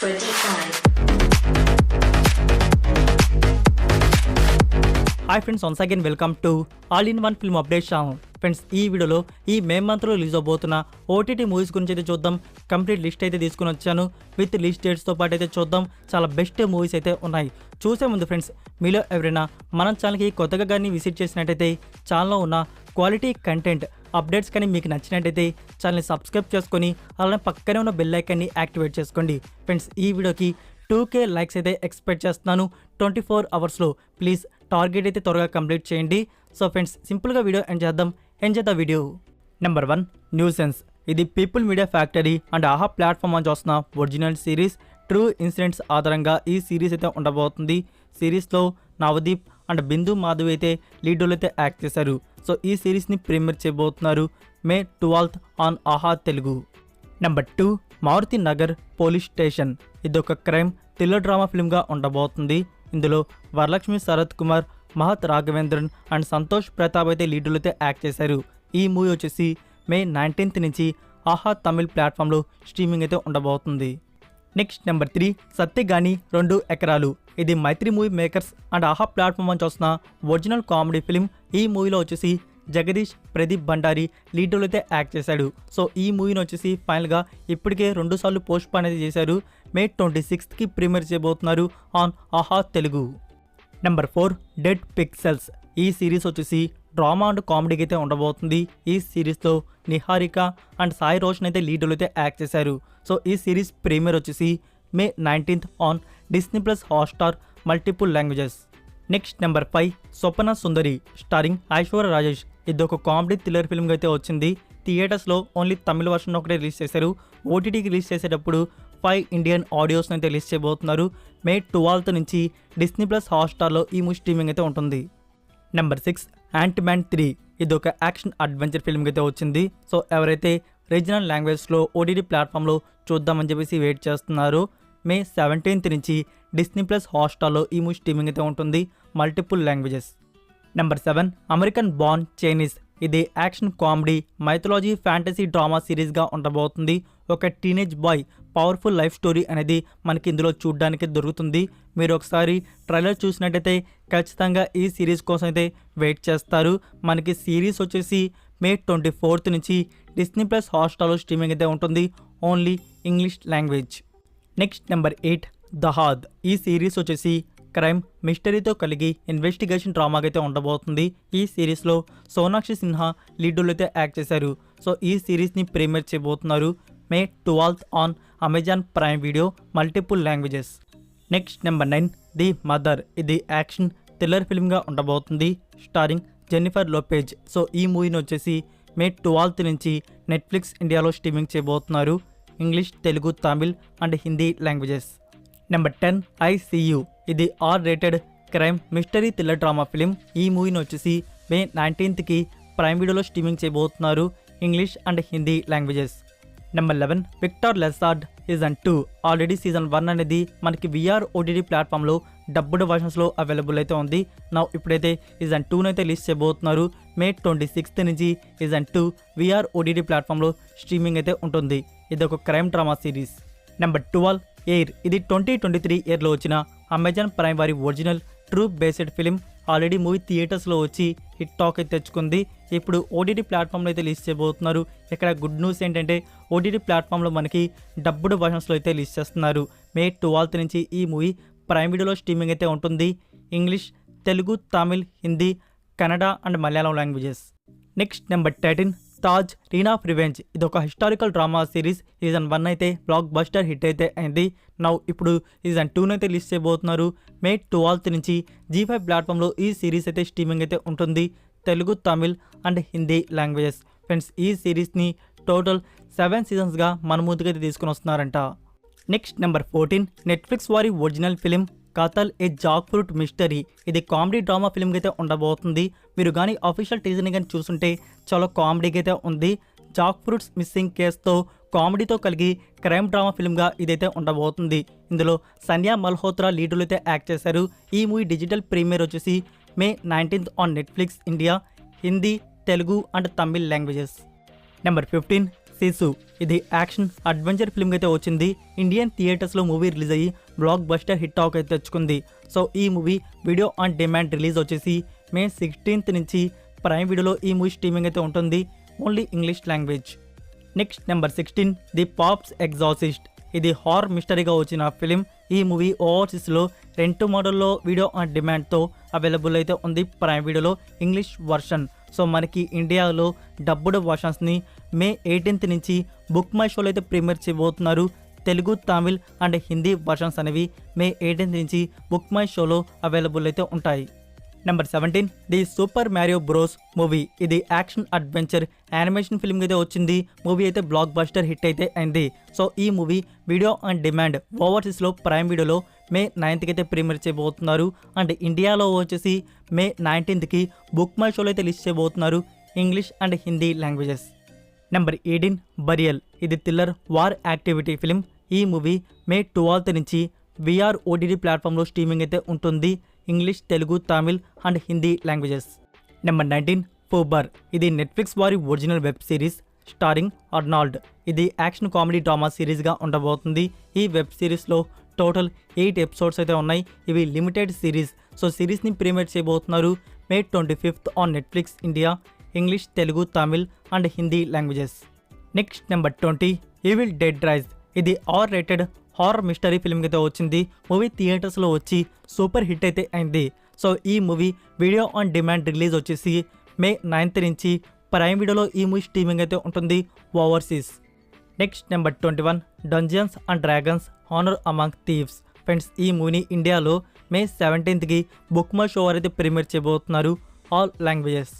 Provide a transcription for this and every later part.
25. Hi friends, once again welcome to all in one film update channel. Friends, ఈ వీడియోలో ఈ మే మంత్లో release అవబోతున్న OTT movies గురించి అయితే చూద్దాం. కంప్లీట్ లిస్ట్ అయితే తీసుకుని వచ్చాను. విత్ లిస్ట్ డేట్స్తో పాటు అయితే చూద్దాం. చాలా బెస్ట్ మూవీస్ అయితే ఉన్నాయి. చూసే ముందు ఫ్రెండ్స్, మీలో ఎవరైనా మన ఛానల్కి కొత్తగా కానీ విజిట్ చేసినట్టయితే ఛానల్లో ఉన్న క్వాలిటీ కంటెంట్ అప్డేట్స్ కానీ మీకు నచ్చినట్టయితే ఛానల్ని సబ్స్క్రైబ్ చేసుకొని అలానే పక్కనే ఉన్న బెల్ ఐకాన్ని యాక్టివేట్ చేసుకోండి. ఫ్రెండ్స్, ఈ వీడియోకి 2K లైక్స్ అయితే ఎక్స్పెక్ట్ చేస్తున్నాను 24 అవర్స్లో. ప్లీజ్ టార్గెట్ అయితే త్వరగా కంప్లీట్ చేయండి. సో ఫ్రెండ్స్, సింపుల్గా video enjoy the video. Number 1, nuisance. ఇది పీపుల్ మీడియా ఫ్యాక్టరీ అండ్ ఆహా ప్లాట్ఫామ్ అని చూస్తున్న ఒరిజినల్ సిరీస్. ట్రూ ఇన్సిడెంట్స్ ఆధారంగా ఈ సిరీస్ అయితే ఉండబోతుంది. సిరీస్లో నవదీప్ అండ్ బిందు మాధవి అయితే లీడ్ రోల్ అయితే యాక్ట్ చేశారు. సో ఈ సిరీస్ని ప్రీమియర్ చేయబోతున్నారు May 12th on Aha Telugu. Number 2, Maruthi Nagar police station. ఇది ఒక క్రైమ్ థ్రిల్లర్ డ్రామా ఫిల్మ్గా ఉండబోతుంది. ఇందులో వరలక్ష్మి శరత్ కుమార్, మహత్ రాఘవేంద్రన్ అండ్ సంతోష్ ప్రతాప్ అయితే లీడర్లు అయితే యాక్ట్ చేశారు. ఈ మూవీ వచ్చేసి May 19th నుంచి ఆహా తమిళ్ ప్లాట్ఫామ్లో స్ట్రీమింగ్ అయితే ఉండబోతుంది. నెక్స్ట్ నెంబర్ 3, సత్యగాని 2 ఎకరాలు. ఇది మైత్రి మూవీ మేకర్స్ అండ్ ఆహా ప్లాట్ఫామ్ అని చూస్తున్న ఒరిజినల్ కామెడీ ఫిల్మ్. ఈ మూవీలో వచ్చేసి జగదీష్, ప్రదీప్ భండారి లీడర్లు అయితే యాక్ట్ చేశాడు. సో ఈ మూవీని వచ్చేసి ఫైనల్గా ఇప్పటికే 2 సార్లు పోస్ట్ పోన్ అయితే చేశారు. May 26th ప్రీమియర్ చేయబోతున్నారు on Aha Telugu. Number 4, dead pixels. ఈ సిరీస్ వచ్చేసి డ్రామా అండ్ కామెడీకి అయితే ఉండబోతుంది. ఈ సిరీస్లో నిహారిక అండ్ సాయి రోషన్ అయితే లీడర్లు అయితే యాక్ట్ చేశారు. సో ఈ సిరీస్ ప్రీమియర్ వచ్చేసి May 19th on Disney+ Hotstar multiple languages. Next number 5, Swapna Sundari starring Aishwarya Rajesh. ఇది ఒక కామెడీ థ్రిల్లర్ ఫిల్మ్గా అయితే వచ్చింది. థియేటర్స్లో ఓన్లీ తమిళ వర్షన్ ఒకటే రిలీజ్ చేశారు. ఓటీటీకి రిలీజ్ చేసేటప్పుడు 5 ఇండియన్ ఆడియోస్ని అయితే రిలీజ్ చేయబోతున్నారు. May 12th నుంచి Disney+ హాట్స్టార్లో ఈ మూవీ స్ట్రీమింగ్ అయితే ఉంటుంది. Number 6, Ant-Man 3. ఇది ఒక యాక్షన్ అడ్వెంచర్ ఫిల్మ్గా అయితే వచ్చింది. సో ఎవరైతే రీజనల్ లాంగ్వేజ్లో ఓటీటీ ప్లాట్ఫామ్లో చూద్దామని చెప్పేసి వెయిట్ చేస్తున్నారో May 17th నుంచి Disney+ హాట్స్టార్లో ఈ మూవీ స్ట్రీమింగ్ అయితే ఉంటుంది, multiple languages. Number 7, American born Chinese. ఇది action comedy mythology fantasy drama సిరీస్గా ఉండబోతుంది. ఒక teenage boy powerful life story అనేది మనకి ఇందులో చూడడానికి దొరుకుతుంది. మీరు ఒకసారి ట్రైలర్ చూసినట్టయితే ఖచ్చితంగా ఈ సిరీస్ కోసం అయితే వెయిట్ చేస్తారు. మనకి సిరీస్ వచ్చేసి May 24th నుంచి Disney+ హాట్స్టార్లో స్ట్రీమింగ్ అయితే ఉంటుంది, only English language. Next number 8, Dahaad. ఈ సిరీస్ వచ్చేసి క్రైమ్ మిస్టరీతో కలిగి ఇన్వెస్టిగేషన్ డ్రామాగా అయితే ఉండబోతుంది. ఈ సిరీస్లో సోనాక్షి సిన్హా లీడర్లు అయితే యాక్ట్ చేశారు. సో ఈ సిరీస్ని ప్రీమియర్ చేయబోతున్నారు May 12th on Amazon prime video multiple languages. Next number 9, the mother. ఇది యాక్షన్ థ్రిల్లర్ ఫిల్మ్గా ఉండబోతుంది, స్టారింగ్ జెన్నిఫర్ లోపెజ్. సో ఈ మూవీని వచ్చేసి May 12th నుంచి Netflix ఇండియాలో స్ట్రీమింగ్ చేయబోతున్నారు, English, Telugu, Tamil and Hindi languages. Number 10, ICU. ఇది R-rated crime mystery thriller drama film. ఈ మూవీని వచ్చేసి May 19th ప్రైమ్ వీడియోలో స్ట్రీమింగ్ చేయబోతున్నారు, English and Hindi languages. Number 11, Victor Lessard season 2. Already season 1 అనేది మనకి VR OTT ప్లాట్ఫామ్లో డబ్బుడ్ వర్షన్స్లో అవైలబుల్ అయితే ఉంది. ఇప్పుడైతే సీజన్ 2 అయితే రిలీజ్ చేయబోతున్నారు. May 26th నుంచి సీజన్ 2 VR OTT ప్లాట్ఫామ్లో స్ట్రీమింగ్ అయితే ఉంటుంది. ఇది ఒక crime drama series. Number 12, air. ఇది 2023 ఇయర్లో వచ్చిన అమెజాన్ ప్రైమ్ వారి original true based film. Already movie థియేటర్స్లో వచ్చి హిట్ టాక్ అయితే తెచ్చుకుంది. ఇప్పుడు ఓటీటీ ప్లాట్ఫామ్లో అయితే రిలీజ్ చేయబోతున్నారు. ఇక్కడ గుడ్ న్యూస్ ఏంటంటే ఓటీటీ ప్లాట్ఫామ్లో మనకి డబ్బుడ్ వర్షన్స్లో అయితే రిలీజ్ చేస్తున్నారు. May 12th నుంచి ఈ మూవీ ప్రైమ్ వీడియోలో స్ట్రీమింగ్ అయితే ఉంటుంది, English, Telugu, Tamil, Hindi, Kannada and Malayalam languages. Next number 13, Taj reign of revenge. ఇది ఒక హిస్టారికల్ డ్రామా సిరీస్. సీజన్ 1 అయితే బ్లాక్ బస్టర్ హిట్ అయితే అయింది. ఇప్పుడు సీజన్ 2 అయితే రిలీజ్ చేయబోతున్నారు. May 12th నుంచి G5 ప్లాట్ఫామ్లో ఈ సిరీస్ అయితే స్ట్రీమింగ్ అయితే ఉంటుంది, Telugu, Tamil and Hindi languages. Friends, ఈ సిరీస్ని టోటల్ 7 సీజన్స్గా మన ముందుకు అయితే తీసుకుని వస్తున్నారంట. నెక్స్ట్ నెంబర్ 14, నెట్ఫ్లిక్స్ వారి ఒరిజినల్ ఫిలిం కథల్ ఏ జాక్ ఫ్రూట్ మిస్టరీ. ఇది కామెడీ డ్రామా ఫిల్మ్కి అయితే ఉండబోతుంది. మీరు కానీ అఫీషియల్ టీజర్ని కానీ చూస్తుంటే చాలా కామెడీగా అయితే ఉంది. జాక్ ఫ్రూట్స్ మిస్సింగ్ కేసుతో కామెడీతో కలిగి క్రైమ్ డ్రామా ఫిల్మ్గా ఇదైతే ఉండబోతుంది. ఇందులో సన్యా మల్హోత్రా లీడర్లు అయితే యాక్ట్ చేశారు. ఈ మూవీ డిజిటల్ ప్రీమియర్ వచ్చేసి May 19th on Netflix India, Hindi, Telugu and Tamil languages. Number 15, Sissu. ఇది యాక్షన్ అడ్వెంచర్ ఫిల్మ్ అయితే వచ్చింది. ఇండియన్ థియేటర్స్లో మూవీ రిలీజ్ అయ్యి బ్లాక్ బస్టర్ హిట్ టాక్ అయితే తెచ్చుకుంది. సో ఈ movie video on demand release వచ్చేసి మే 16th నుంచి ప్రైమ్ వీడియోలో ఈ మూవీ స్ట్రీమింగ్ అయితే ఉంటుంది, only English language. Next number 16 the pops exorcist. ఇది హారర్ మిస్టరీగా వచ్చిన ఫిలిం. ఈ మూవీ ఓవర్సీస్లో రెంట్ మోడల్లో వీడియో ఆన్ డిమాండ్తో అవైలబుల్ అయితే ఉంది ప్రైమ్ వీడియోలో ఇంగ్లీష్ వర్షన్. సో మనకి ఇండియాలో డబ్బుడ్ వర్షన్స్ని మే 18th నుంచి బుక్ మై షోలో అయితే ప్రీమియర్ చేయబోతున్నారు. తెలుగు, తమిళ్ అండ్ హిందీ వర్షన్స్ అనేవి మే 18th నుంచి బుక్ మై షోలో అవైలబుల్ అయితే ఉంటాయి. Number 17 the super Mario bros movie. ఇది యాక్షన్ అడ్వెంచర్ యానిమేషన్ ఫిల్మ్ అయితే వచ్చింది. మూవీ అయితే బ్లాక్ బస్టర్ హిట్ అయితే అయింది. సో ఈ మూవీ వీడియో ఆన్ డిమాండ్ ఓవర్సీస్లో ప్రైమ్ వీడియోలో మే 9th అయితే ప్రీమియర్ చేయబోతున్నారు. అండ్ ఇండియాలో వచ్చేసి మే 19th బుక్ మై షోలో అయితే లిస్ట్ చేయబోతున్నారు, English and Hindi languages. Number 18 burial. ఇది థ్రిల్లర్ వార్ యాక్టివిటీ ఫిలిం. ఈ మూవీ మే 12th నుంచి విఆర్ ఓటీటీ ప్లాట్ఫామ్లో స్ట్రీమింగ్ అయితే ఉంటుంది, English, Telugu, Tamil and Hindi languages. Number 19 ఫూబర్. ఇది నెట్ఫ్లిక్స్ వారి original web series starring Arnold. ఇది యాక్షన్ కామెడీ డ్రామా సిరీస్గా ఉండబోతుంది. ఈ వెబ్ సిరీస్లో టోటల్ 8 ఎపిసోడ్స్ అయితే ఉన్నాయి. ఇవి లిమిటెడ్ సిరీస్. సో సిరీస్ని ప్రీమియర్ చేయబోతున్నారు May 25th on Netflix India, English, Telugu, Tamil and Hindi languages. Next number 20 Evil Dead Rise. ఇది R rated horror mystery film అయితే వచ్చింది. మూవీ థియేటర్స్లో వచ్చి సూపర్ హిట్ అయితే అయింది. సో ఈ movie video on demand release వచ్చేసి మే 9th నుంచి ప్రైమ్ వీడియోలో ఈ మూవీ స్ట్రీమింగ్ అయితే ఉంటుంది overseas. Next number 21 Dungeons and Dragons Honor Among Thieves. Friends ఈ మూవీని ఇండియాలో May 17th Book My Show అయితే ప్రీమియర్ చేయబోతున్నారు, ఆల్ లాంగ్వేజెస్.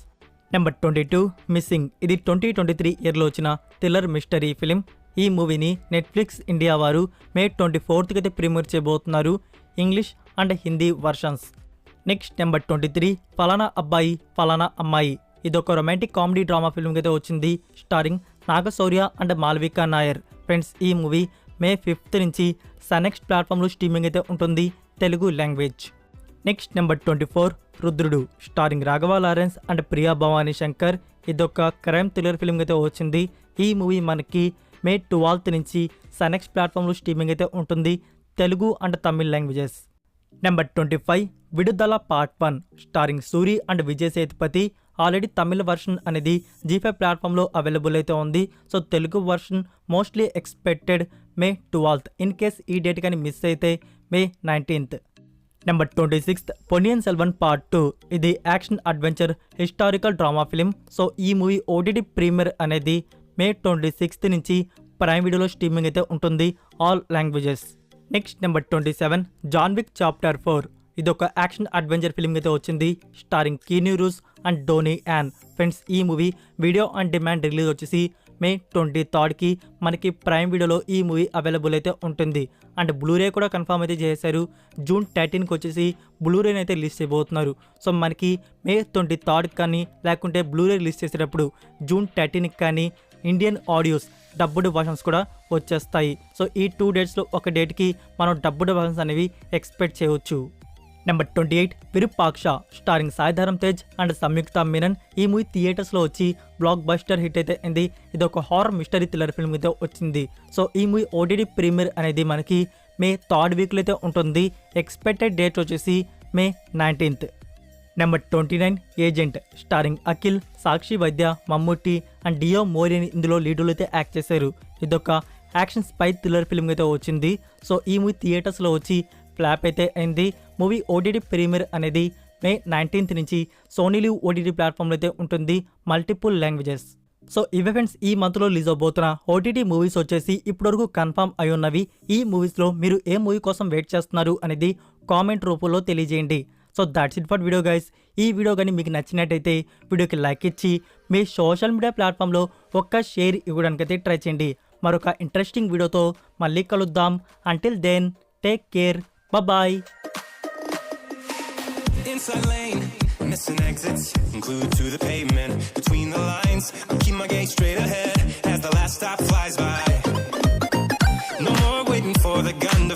Number 22 missing. ఇది 2023 ఇయర్లో వచ్చిన థ్రిల్లర్ మిస్టరీ ఫిలిం. ఈ మూవీని నెట్ఫ్లిక్స్ ఇండియా వారు మే 24th అయితే ప్రీమియర్ చేయబోతున్నారు, English and Hindi versions. Next number 23 ఫలానా అబ్బాయి ఫలానా అమ్మాయి. ఇది ఒక రొమాంటిక్ కామెడీ డ్రామా ఫిల్మ్ అయితే వచ్చింది, starring Naga Shaurya and Malvika Nair. Friends ఈ మూవీ మే 5th నుంచి సనెక్స్ట్ ప్లాట్ఫామ్లో స్ట్రీమింగ్ అయితే ఉంటుంది, Telugu language. Next number 24 Rudrudu, starring Raghava Lawrence and Priya Bhavani Shankar. ఇదొక క్రైమ్ థ్రిల్లర్ ఫిల్మ్ అయితే వచ్చింది. ఈ మూవీ మనకి మే 12th నుంచి సనెక్స్ట్ ప్లాట్ఫామ్లో స్ట్రీమింగ్ అయితే ఉంటుంది, Telugu and Tamil languages. Number 25 విడుదల part 1, starring Suri and Vijay Sethupathi. Already Tamil version అనేది G5 ప్లాట్ఫామ్లో అవైలబుల్ అయితే ఉంది. So Telugu version mostly expected May 12th. In case ఈ డేట్ కానీ మిస్ అయితే మే 19th. Number 26 Ponniyin Selvan part 2. ఇది action adventure historical drama film. So ఈ మూవీ ఓటీటీ ప్రీమియర్ అనేది మే 26th నుంచి ప్రైమ్ వీడియోలో స్ట్రీమింగ్ అయితే ఉంటుంది, all languages. Next number 27 John Wick chapter 4. ఇది ఒక యాక్షన్ అడ్వెంచర్ ఫిల్మ్ అయితే వచ్చింది, starring Keanu Reeves and Donnie Yen. Friends ఈ movie video on demand release వచ్చేసి మే 23rd మనకి ప్రైమ్ వీడియోలో ఈ మూవీ అవైలబుల్ అయితే ఉంటుంది. అండ్ బ్లూరే కూడా కన్ఫర్మ్ అయితే చేశారు, జూన్ 13th వచ్చేసి బ్లూరేని అయితే రిలీజ్ చేయబోతున్నారు. సో మనకి మే 23rd కానీ లేకుంటే బ్లూరే రిలీజ్ చేసేటప్పుడు జూన్ 13th కానీ ఇండియన్ ఆడియోస్ డబ్బుడ్ వర్షన్స్ కూడా వచ్చేస్తాయి. సో ఈ 2 డేట్స్లో ఒక డేట్కి మనం డబ్బుడ్ వర్షన్స్ అనేవి ఎక్స్పెక్ట్ చేయవచ్చు. Number 28 Virupaksha, starring Sai Dharam Tej and Samyuktha Menon. ఈ మూవీ థియేటర్స్లో వచ్చి బ్లాక్ బస్టర్ హిట్ అయితే అయింది. ఇది ఒక హారర్ మిస్టరీ థ్రిల్లర్ ఫిల్మ్ అయితే వచ్చింది. సో ఈ మూవీ ఓటీటీ ప్రీమియర్ అనేది మనకి మే 3rd వీక్లో అయితే ఉంటుంది. ఎక్స్పెక్టెడ్ డేట్ వచ్చేసి May 19th. Number 29 agent, starring Akhil, Sakshi Vaidya, Mammootty and డియో మోరియని ఇందులో లీడులు అయితే యాక్ట్ చేశారు. ఇదొక యాక్షన్ స్పై థ్రిల్లర్ ఫిల్మ్ అయితే వచ్చింది. సో ఈ మూవీ థియేటర్స్లో వచ్చి ఫ్లాప్ అయితే అయింది. మూవీ ఓటీటీ ప్రీమియర్ అనేది మే 19th నుంచి సోనీ లివ్ ఓటీటీ ప్లాట్ఫామ్లో అయితే ఉంటుంది, మల్టిపుల్ లాంగ్వేజెస్. సో ఇవే ఫ్రెండ్స్ ఈ మంత్లో రిలీజ్ అవబోతున్న ఓటీటీ మూవీస్ వచ్చేసి ఇప్పటివరకు కన్ఫర్మ్ అయి ఉన్నవి. ఈ మూవీస్లో మీరు ఏ మూవీ కోసం వెయిట్ చేస్తున్నారు అనేది కామెంట్ రూపంలో తెలియజేయండి. So that's it for video guys. ఈ వీడియో కానీ మీకు నచ్చినట్టయితే వీడియోకి లైక్ ఇచ్చి మీ సోషల్ మీడియా ప్లాట్ఫామ్లో ఒక్క షేర్ ఇవ్వడానికైతే ట్రై చేయండి. మరొక ఇంట్రెస్టింగ్ వీడియోతో మళ్ళీ కలుద్దాం. Until then take care, bye. Inside lane, missing exits, glued to the pavement. Between the lines, I keep my gaze straight ahead as the last stop flies by. No more waiting for the gun to